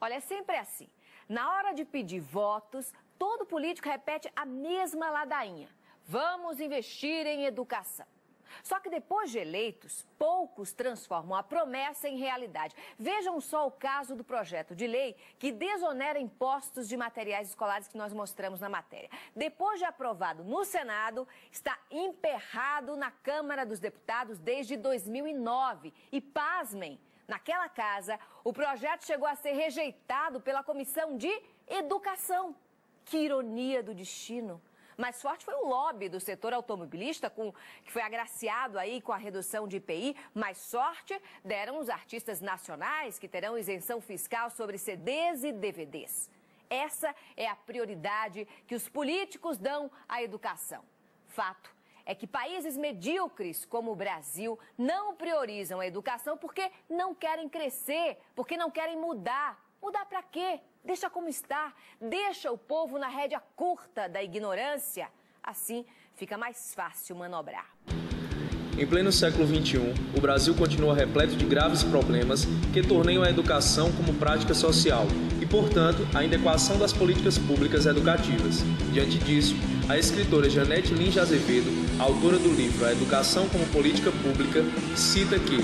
Olha, é sempre assim. Na hora de pedir votos, todo político repete a mesma ladainha. Vamos investir em educação. Só que depois de eleitos, poucos transformam a promessa em realidade. Vejam só o caso do projeto de lei que desonera impostos de materiais escolares que nós mostramos na matéria. Depois de aprovado no Senado, está emperrado na Câmara dos Deputados desde 2009. E pasmem, naquela casa, o projeto chegou a ser rejeitado pela Comissão de Educação. Que ironia do destino! Mais forte foi o lobby do setor automobilista, que foi agraciado aí com a redução de IPI. Mais sorte deram os artistas nacionais, que terão isenção fiscal sobre CDs e DVDs. Essa é a prioridade que os políticos dão à educação. Fato é que países medíocres como o Brasil não priorizam a educação porque não querem crescer, porque não querem mudar. Mudar para quê? Deixa como está. Deixa o povo na rédea curta da ignorância. Assim fica mais fácil manobrar. Em pleno século XXI, o Brasil continua repleto de graves problemas que torneiam a educação como prática social e, portanto, a inadequação das políticas públicas educativas. Diante disso, a escritora Janete Lins de Azevedo, autora do livro A Educação como Política Pública, cita que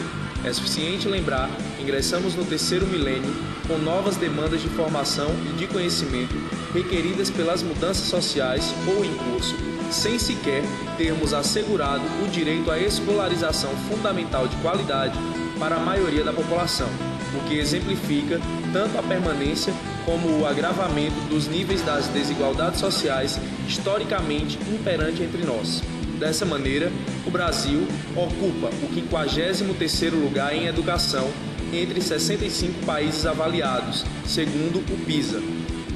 é suficiente lembrar, ingressamos no terceiro milênio com novas demandas de formação e de conhecimento requeridas pelas mudanças sociais ou em curso, sem sequer termos assegurado o direito à escolarização fundamental de qualidade para a maioria da população, o que exemplifica tanto a permanência como o agravamento dos níveis das desigualdades sociais historicamente imperantes entre nós. Dessa maneira, o Brasil ocupa o 53º lugar em educação entre 65 países avaliados, segundo o PISA.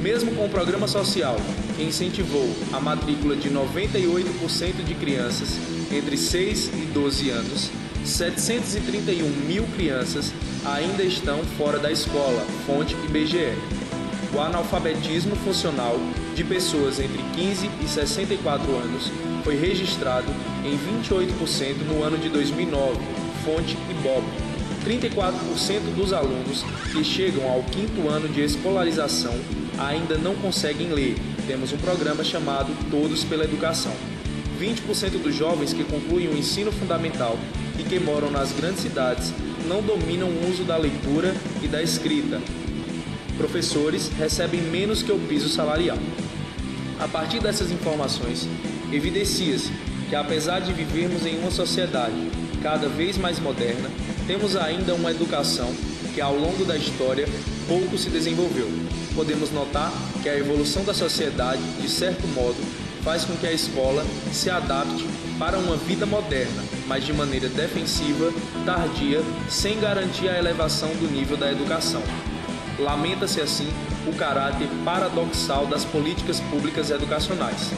Mesmo com o programa social, que incentivou a matrícula de 98% de crianças entre 6 e 12 anos, 731 mil crianças ainda estão fora da escola, fonte IBGE. O analfabetismo funcional de pessoas entre 15 e 64 anos foi registrado em 28% no ano de 2009, fonte IBOP. 34% dos alunos que chegam ao 5º ano de escolarização ainda não conseguem ler. Temos um programa chamado Todos pela Educação. 20% dos jovens que concluem o ensino fundamental e que moram nas grandes cidades não dominam o uso da leitura e da escrita. Professores recebem menos que o piso salarial. A partir dessas informações, evidencia-se que, apesar de vivermos em uma sociedade cada vez mais moderna, temos ainda uma educação que, ao longo da história, pouco se desenvolveu. Podemos notar que a evolução da sociedade, de certo modo, faz com que a escola se adapte para uma vida moderna, mas de maneira defensiva, tardia, sem garantir a elevação do nível da educação. Lamenta-se, assim, o caráter paradoxal das políticas públicas educacionais.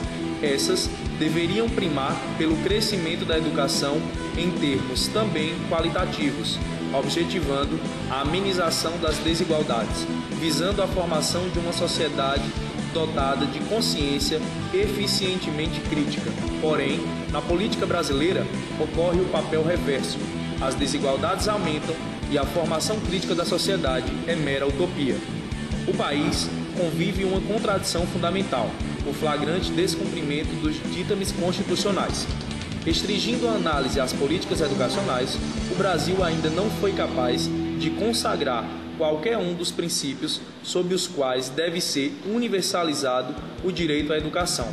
Essas deveriam primar pelo crescimento da educação em termos também qualitativos, objetivando a amenização das desigualdades, visando a formação de uma sociedade dotada de consciência eficientemente crítica. Porém, na política brasileira, ocorre o papel reverso. As desigualdades aumentam e a formação crítica da sociedade é mera utopia. O país convive uma contradição fundamental, o flagrante descumprimento dos ditames constitucionais. Restringindo a análise às políticas educacionais, o Brasil ainda não foi capaz de consagrar qualquer um dos princípios sob os quais deve ser universalizado o direito à educação.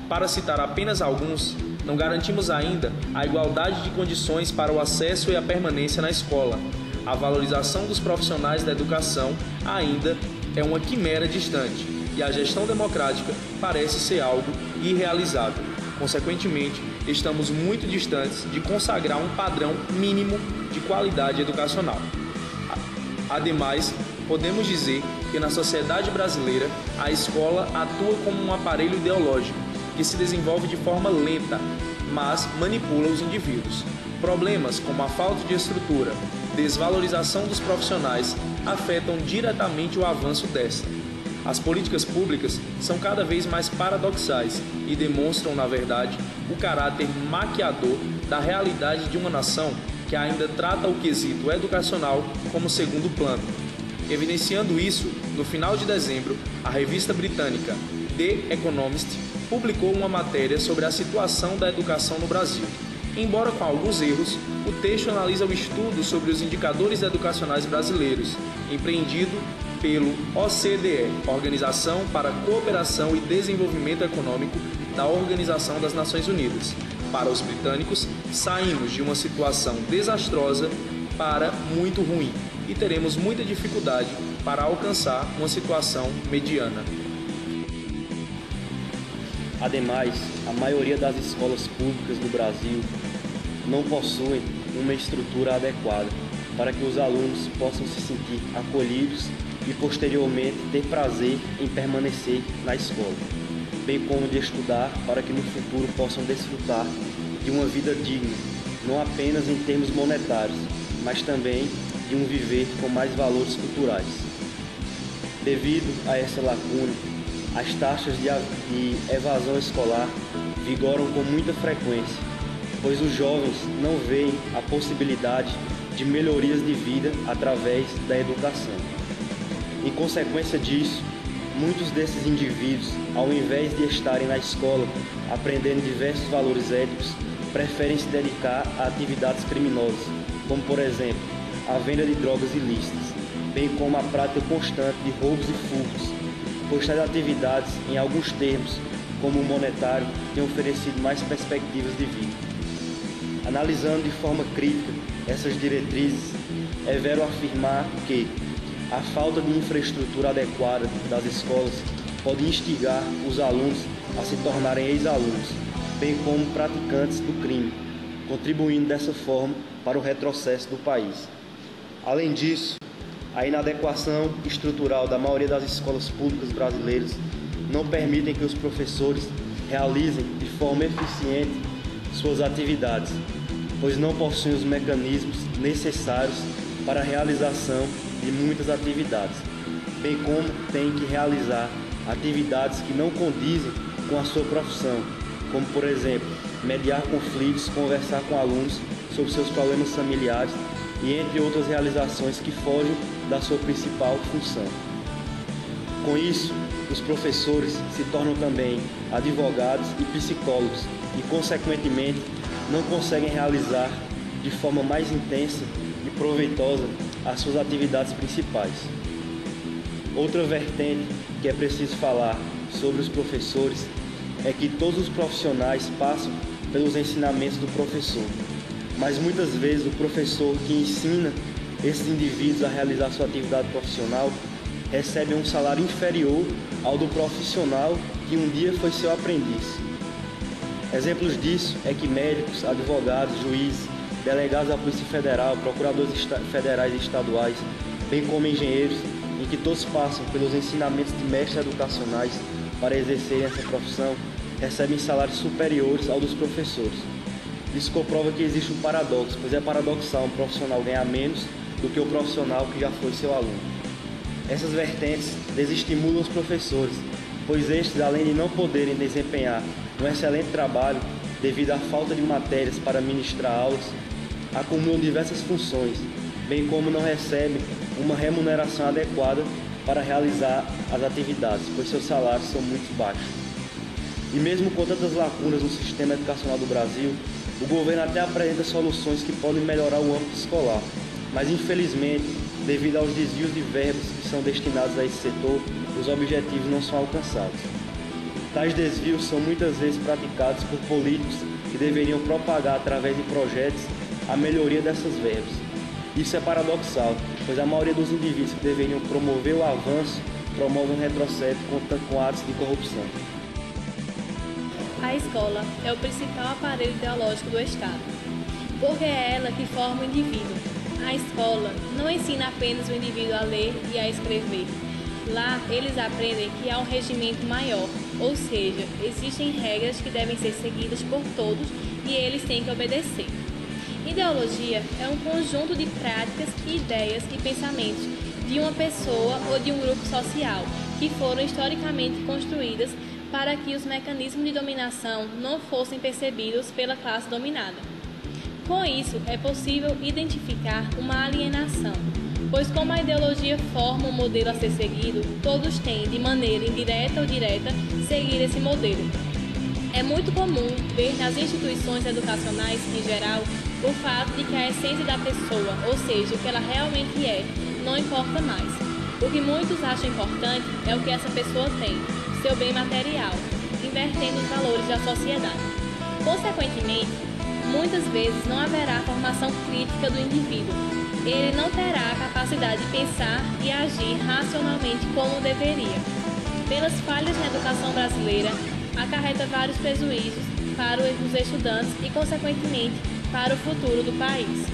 Para citar apenas alguns, não garantimos ainda a igualdade de condições para o acesso e a permanência na escola. A valorização dos profissionais da educação ainda é uma quimera distante e a gestão democrática parece ser algo irrealizável. Consequentemente, estamos muito distantes de consagrar um padrão mínimo de qualidade educacional. Ademais, podemos dizer que na sociedade brasileira a escola atua como um aparelho ideológico que se desenvolve de forma lenta, mas manipula os indivíduos. Problemas como a falta de estrutura, desvalorização dos profissionais afetam diretamente o avanço desta. As políticas públicas são cada vez mais paradoxais e demonstram, na verdade, o caráter maquiador da realidade de uma nação que ainda trata o quesito educacional como segundo plano. Evidenciando isso, no final de dezembro, a revista britânica The Economist publicou uma matéria sobre a situação da educação no Brasil. Embora com alguns erros, o texto analisa o estudo sobre os indicadores educacionais brasileiros, empreendido pelo OCDE, Organização para a Cooperação e Desenvolvimento Econômico da Organização das Nações Unidas. Para os britânicos, saímos de uma situação desastrosa para muito ruim e teremos muita dificuldade para alcançar uma situação mediana. Ademais, a maioria das escolas públicas do Brasil não possuem uma estrutura adequada para que os alunos possam se sentir acolhidos e posteriormente ter prazer em permanecer na escola, bem como de estudar para que no futuro possam desfrutar de uma vida digna, não apenas em termos monetários, mas também de um viver com mais valores culturais. Devido a essa lacuna, as taxas de evasão escolar vigoram com muita frequência, pois os jovens não veem a possibilidade de melhorias de vida através da educação. Em consequência disso, muitos desses indivíduos, ao invés de estarem na escola aprendendo diversos valores éticos, preferem se dedicar a atividades criminosas, como por exemplo, a venda de drogas ilícitas, bem como a prática constante de roubos e furtos, pois tais atividades, em alguns termos, como o monetário, têm oferecido mais perspectivas de vida. Analisando de forma crítica essas diretrizes, é vero afirmar que a falta de infraestrutura adequada das escolas pode instigar os alunos a se tornarem ex-alunos, bem como praticantes do crime, contribuindo dessa forma para o retrocesso do país. Além disso, a inadequação estrutural da maioria das escolas públicas brasileiras não permitem que os professores realizem de forma eficiente suas atividades, pois não possuem os mecanismos necessários para a realização de muitas atividades, bem como têm que realizar atividades que não condizem com a sua profissão, como por exemplo, mediar conflitos, conversar com alunos sobre seus problemas familiares e entre outras realizações que fogem da sua principal função. Com isso, os professores se tornam também advogados e psicólogos e, consequentemente, não conseguem realizar de forma mais intensa e proveitosa as suas atividades principais. Outra vertente que é preciso falar sobre os professores é que todos os profissionais passam pelos ensinamentos do professor, mas muitas vezes o professor que ensina esses indivíduos a realizar sua atividade profissional recebe um salário inferior ao do profissional que um dia foi seu aprendiz. Exemplos disso é que médicos, advogados, juízes, delegados da Polícia Federal, procuradores federais e estaduais, bem como engenheiros, em que todos passam pelos ensinamentos de mestres educacionais para exercerem essa profissão, recebem salários superiores ao dos professores. Isso comprova que existe um paradoxo, pois é paradoxal um profissional ganhar menos do que o profissional que já foi seu aluno. Essas vertentes desestimulam os professores, pois estes, além de não poderem desempenhar um excelente trabalho devido à falta de matérias para ministrar aulas, acumulam diversas funções, bem como não recebem uma remuneração adequada para realizar as atividades, pois seus salários são muito baixos. E mesmo com tantas lacunas no sistema educacional do Brasil, o governo até apresenta soluções que podem melhorar o âmbito escolar, mas infelizmente, devido aos desvios de verbas que são destinados a esse setor, os objetivos não são alcançados. Tais desvios são muitas vezes praticados por políticos que deveriam propagar através de projetos a melhoria dessas verbas. Isso é paradoxal, pois a maioria dos indivíduos que deveriam promover o avanço promovem um retrocesso com atos de corrupção. A escola é o principal aparelho ideológico do Estado, porque é ela que forma o indivíduo. A escola não ensina apenas o indivíduo a ler e a escrever. Lá, eles aprendem que há um regimento maior, ou seja, existem regras que devem ser seguidas por todos e eles têm que obedecer. Ideologia é um conjunto de práticas, ideias e pensamentos de uma pessoa ou de um grupo social que foram historicamente construídas para que os mecanismos de dominação não fossem percebidos pela classe dominada. Com isso, é possível identificar uma alienação, pois como a ideologia forma um modelo a ser seguido, todos têm, de maneira indireta ou direta, seguir esse modelo. É muito comum ver nas instituições educacionais, em geral, o fato de que a essência da pessoa, ou seja, o que ela realmente é, não importa mais. O que muitos acham importante é o que essa pessoa tem, seu bem material, invertendo os valores da sociedade. Consequentemente, muitas vezes não haverá formação crítica do indivíduo. Ele não terá a capacidade de pensar e agir racionalmente como deveria. Pelas falhas na educação brasileira, acarreta vários prejuízos para os estudantes e, consequentemente, para o futuro do país.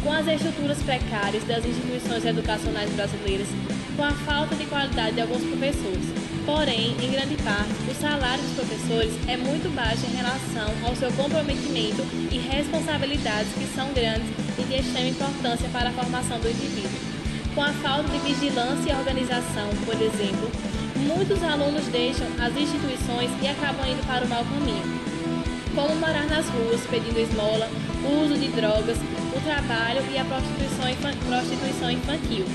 Com as estruturas precárias das instituições educacionais brasileiras, com a falta de qualidade de alguns professores, porém, em grande parte, o salário dos professores é muito baixo em relação ao seu comprometimento e responsabilidades que são grandes e de extrema importância para a formação do indivíduo. Com a falta de vigilância e organização, por exemplo, muitos alunos deixam as instituições e acabam indo para o mau caminho, como morar nas ruas pedindo esmola, o uso de drogas, o trabalho e a prostituição infantil,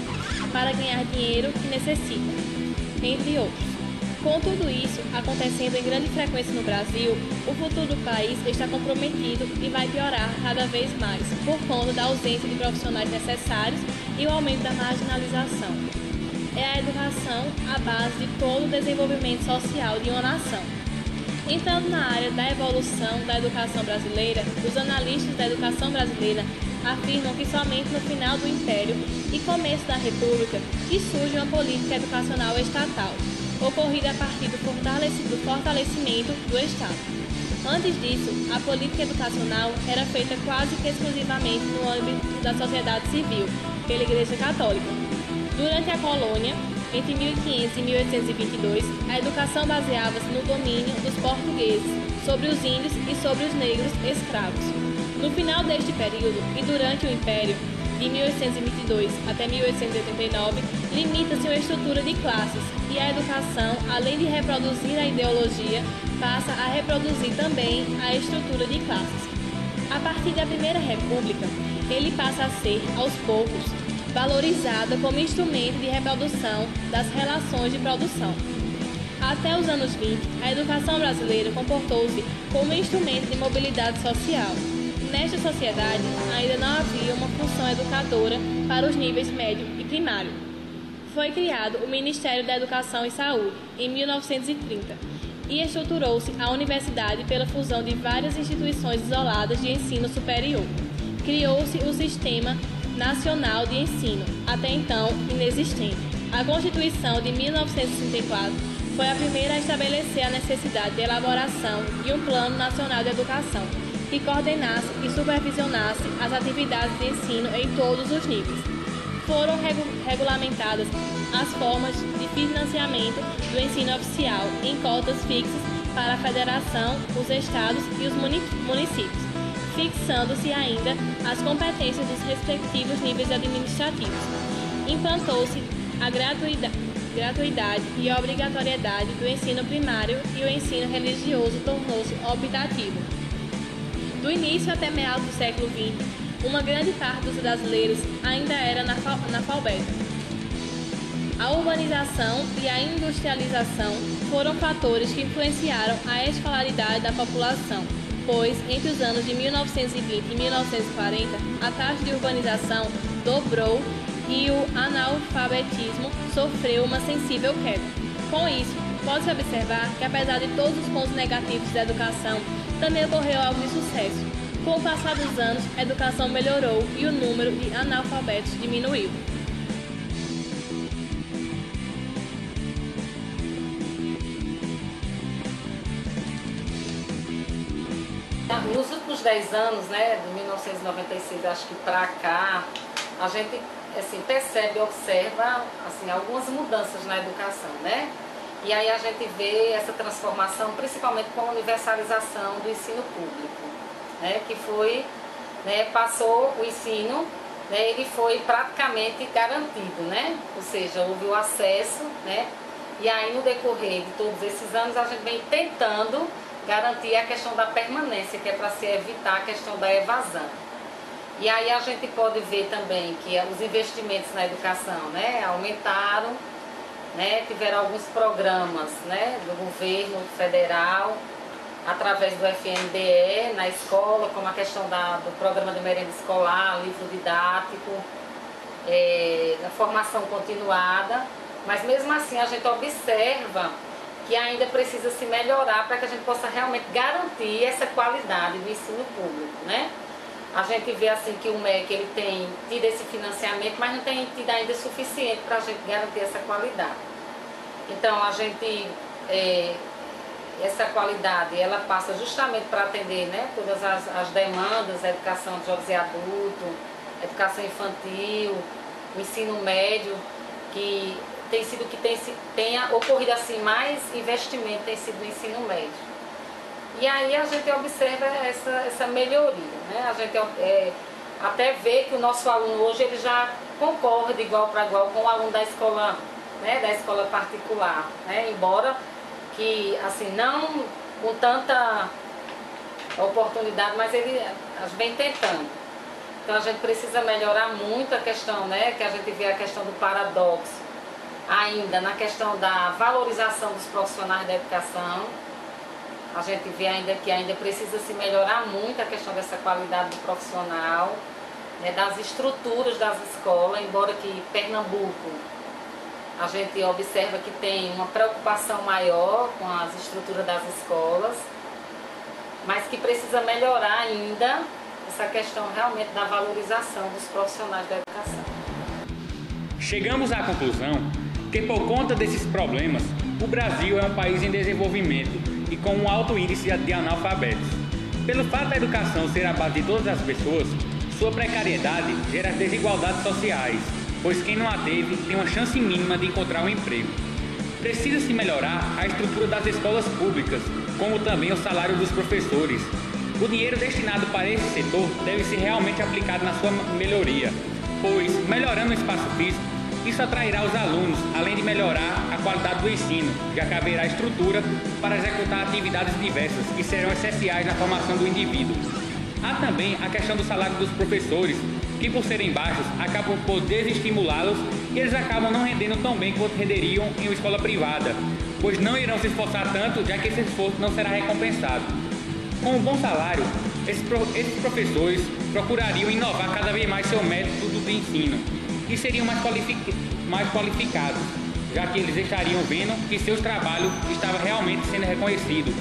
para ganhar dinheiro que necessita, entre outros. Com tudo isso acontecendo em grande frequência no Brasil, o futuro do país está comprometido e vai piorar cada vez mais, por conta da ausência de profissionais necessários e o aumento da marginalização. É a educação a base de todo o desenvolvimento social de uma nação. Entrando na área da evolução da educação brasileira, os analistas da educação brasileira afirmam que somente no final do Império e começo da República que surge uma política educacional estatal, ocorrida a partir do fortalecimento do Estado. Antes disso, a política educacional era feita quase que exclusivamente no âmbito da sociedade civil, pela Igreja Católica. Durante a colônia, entre 1500 e 1822, a educação baseava-se no domínio dos portugueses sobre os índios e sobre os negros escravos. No final deste período e durante o Império, de 1822 até 1889, limita-se uma estrutura de classes e a educação, além de reproduzir a ideologia, passa a reproduzir também a estrutura de classes. A partir da Primeira República, ele passa a ser, aos poucos, valorizada como instrumento de reprodução das relações de produção. Até os anos 20, a educação brasileira comportou-se como instrumento de mobilidade social. Nesta sociedade, ainda não havia uma função educadora para os níveis médio e primário. Foi criado o Ministério da Educação e Saúde, em 1930, e estruturou-se a universidade pela fusão de várias instituições isoladas de ensino superior. Criou-se o Sistema Nacional de Ensino, até então inexistente. A Constituição de 1964 foi a primeira a estabelecer a necessidade de elaboração de um Plano Nacional de Educação, que coordenasse e supervisionasse as atividades de ensino em todos os níveis. Foram regulamentadas as formas de financiamento do ensino oficial em cotas fixas para a federação, os estados e os municípios, fixando-se ainda as competências dos respectivos níveis administrativos. Implantou-se a gratuidade e a obrigatoriedade do ensino primário e o ensino religioso tornou-se optativo. Do início até meados do século XX, uma grande parte dos brasileiros ainda era analfabeta. A urbanização e a industrialização foram fatores que influenciaram a escolaridade da população, pois, entre os anos de 1920 e 1940, a taxa de urbanização dobrou e o analfabetismo sofreu uma sensível queda. Com isso, pode-se observar que, apesar de todos os pontos negativos da educação, também ocorreu algo de sucesso. Com o passar dos anos, a educação melhorou e o número de analfabetos diminuiu. Nos últimos 10 anos, de 1996, acho que para cá, a gente percebe e observa algumas mudanças na educação, E aí a gente vê essa transformação, principalmente com a universalização do ensino público, que foi, passou o ensino, ele foi praticamente garantido, Ou seja, houve o acesso, E aí no decorrer de todos esses anos a gente vem tentando garantir a questão da permanência, que é para se evitar a questão da evasão. E aí a gente pode ver também que os investimentos na educação, né, aumentaram, né, tiveram alguns programas, né, do governo federal, através do FNDE na escola, como a questão do programa de merenda escolar, livro didático, a formação continuada, mas mesmo assim a gente observa que ainda precisa se melhorar para que a gente possa realmente garantir essa qualidade do ensino público, né? A gente vê assim que o MEC ele tem tido esse financiamento, mas não tem tido ainda suficiente para a gente garantir essa qualidade. Então a gente, essa qualidade, ela passa justamente para atender, né, todas as demandas, a educação de jovens e adultos, educação infantil, o ensino médio, que tem sido que tenha ocorrido assim mais investimento tem sido no ensino médio. E aí a gente observa essa melhoria, né? A gente até vê que o nosso aluno hoje ele já concorda de igual para igual com o aluno da escola, né, da escola particular, né? Embora que assim não com tanta oportunidade, mas ele vem tentando. Então a gente precisa melhorar muito a questão, né, que a gente vê a questão do paradoxo ainda na questão da valorização dos profissionais da educação. A gente vê ainda que ainda precisa se melhorar muito a questão dessa qualidade do profissional, né, das estruturas das escolas, embora que Pernambuco a gente observa que tem uma preocupação maior com as estruturas das escolas, mas que precisa melhorar ainda essa questão realmente da valorização dos profissionais da educação. Chegamos à conclusão que por conta desses problemas, o Brasil é um país em desenvolvimento e com um alto índice de analfabetos. Pelo fato da educação ser a base de todas as pessoas, sua precariedade gera desigualdades sociais, pois quem não a teve tem uma chance mínima de encontrar um emprego. Precisa-se melhorar a estrutura das escolas públicas, como também o salário dos professores. O dinheiro destinado para esse setor deve ser realmente aplicado na sua melhoria, pois, melhorando o espaço físico, isso atrairá os alunos, além de melhorar a qualidade do ensino, já que haverá estrutura para executar atividades diversas que serão essenciais na formação do indivíduo. Há também a questão do salário dos professores, que por serem baixos, acabam por desestimulá-los e eles acabam não rendendo tão bem quanto renderiam em uma escola privada, pois não irão se esforçar tanto, já que esse esforço não será recompensado. Com um bom salário, esses professores procurariam inovar cada vez mais seu método de ensino e seriam mais qualificados, já que eles estariam vendo que seu trabalho estava realmente sendo reconhecido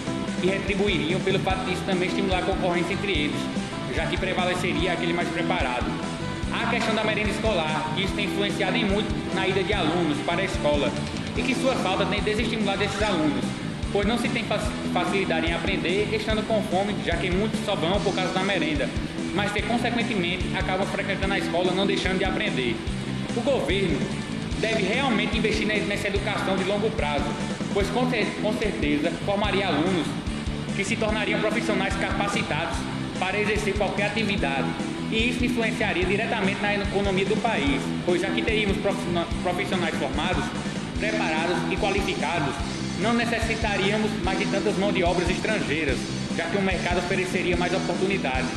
e retribuiriam pelo fato disso também estimular a concorrência entre eles, já que prevaleceria aquele mais preparado. Há a questão da merenda escolar, que isso tem influenciado em muito na ida de alunos para a escola e que sua falta tem desestimulado esses alunos, pois não se tem facilidade em aprender estando com fome, já que muitos só vão por causa da merenda, mas que consequentemente acabam frequentando a escola não deixando de aprender. O governo deve realmente investir nessa educação de longo prazo, pois com certeza formaria alunos que se tornariam profissionais capacitados para exercer qualquer atividade, e isso influenciaria diretamente na economia do país, pois já que teríamos profissionais formados, preparados e qualificados, não necessitaríamos mais de tantas mãos de obras estrangeiras, já que o mercado ofereceria mais oportunidades.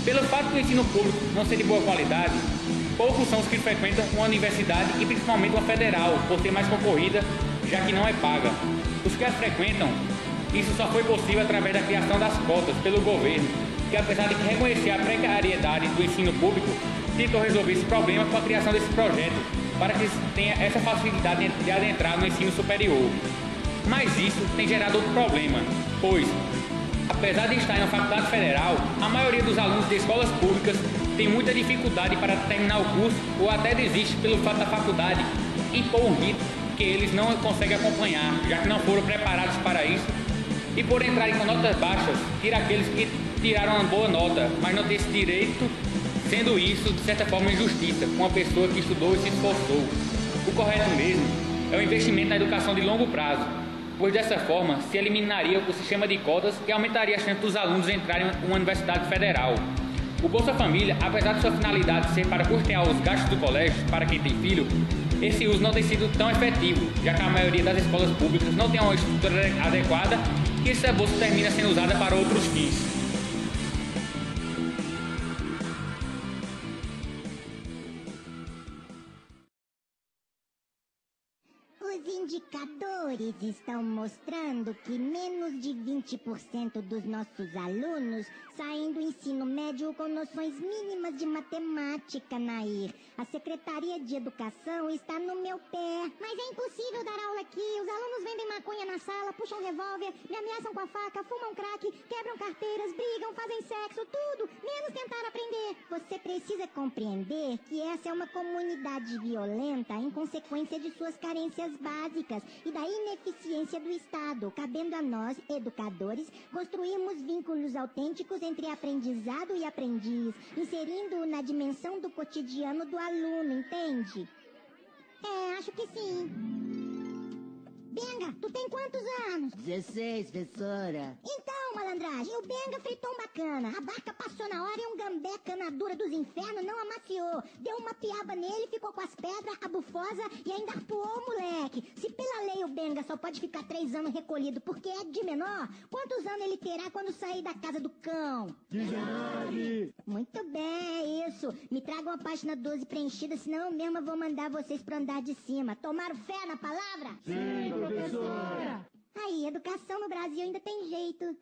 Pelo fato do ensino público não ser de boa qualidade, poucos são os que frequentam uma universidade e principalmente uma federal, por ser mais concorrida, já que não é paga. Os que a frequentam, isso só foi possível através da criação das cotas pelo governo, que apesar de reconhecer a precariedade do ensino público, tentou resolver esse problema com a criação desse projeto, para que tenha essa facilidade de adentrar no ensino superior. Mas isso tem gerado outro problema, pois, apesar de estar em uma faculdade federal, a maioria dos alunos de escolas públicas tem muita dificuldade para terminar o curso ou até desiste pelo fato da faculdade impor um ritmo que eles não conseguem acompanhar, já que não foram preparados para isso, e por entrarem com notas baixas, tira aqueles que tiraram uma boa nota, mas não têm esse direito, sendo isso, de certa forma, injustiça com uma pessoa que estudou e se esforçou. O correto mesmo é o investimento na educação de longo prazo, pois dessa forma se eliminaria o sistema de cotas e aumentaria a chance dos alunos entrarem em uma universidade federal. O Bolsa Família, apesar de sua finalidade ser para custear os gastos do colégio para quem tem filho, esse uso não tem sido tão efetivo, já que a maioria das escolas públicas não tem uma estrutura adequada e essa bolsa termina sendo usada para outros fins. Os indicadores estão mostrando que menos de 20% dos nossos alunos saem do ensino médio com noções mínimas de matemática, Nair. A Secretaria de Educação está no meu pé. Mas é impossível dar aula aqui. Os alunos vendem maconha na sala, puxam revólver, me ameaçam com a faca, fumam crack, quebram carteiras, brigam, fazem sexo, tudo, menos tentar aprender. Você precisa compreender que essa é uma comunidade violenta em consequência de suas carências básicas e da ineficiência do Estado, cabendo a nós, educadores, construirmos vínculos autênticos entre aprendizado e aprendiz, inserindo-o na dimensão do cotidiano do aluno, entende? Acho que sim. Benga, tu tem quantos anos? 16, professora. Então, malandragem, o Benga fritou bacana. A barca passou na hora e um gambé canadura dos infernos não amaciou. Deu uma piaba nele, ficou com as pedras, a bufosa e ainda arpoou o moleque. Se pela lei o Benga só pode ficar 3 anos recolhido porque é de menor, quantos anos ele terá quando sair da casa do cão? 19. Muito bem, é isso. Me traga uma página 12 preenchida, senão eu mesma vou mandar vocês pro andar de cima. Tomaram fé na palavra? Sim, professora. Aí, educação no Brasil ainda tem jeito.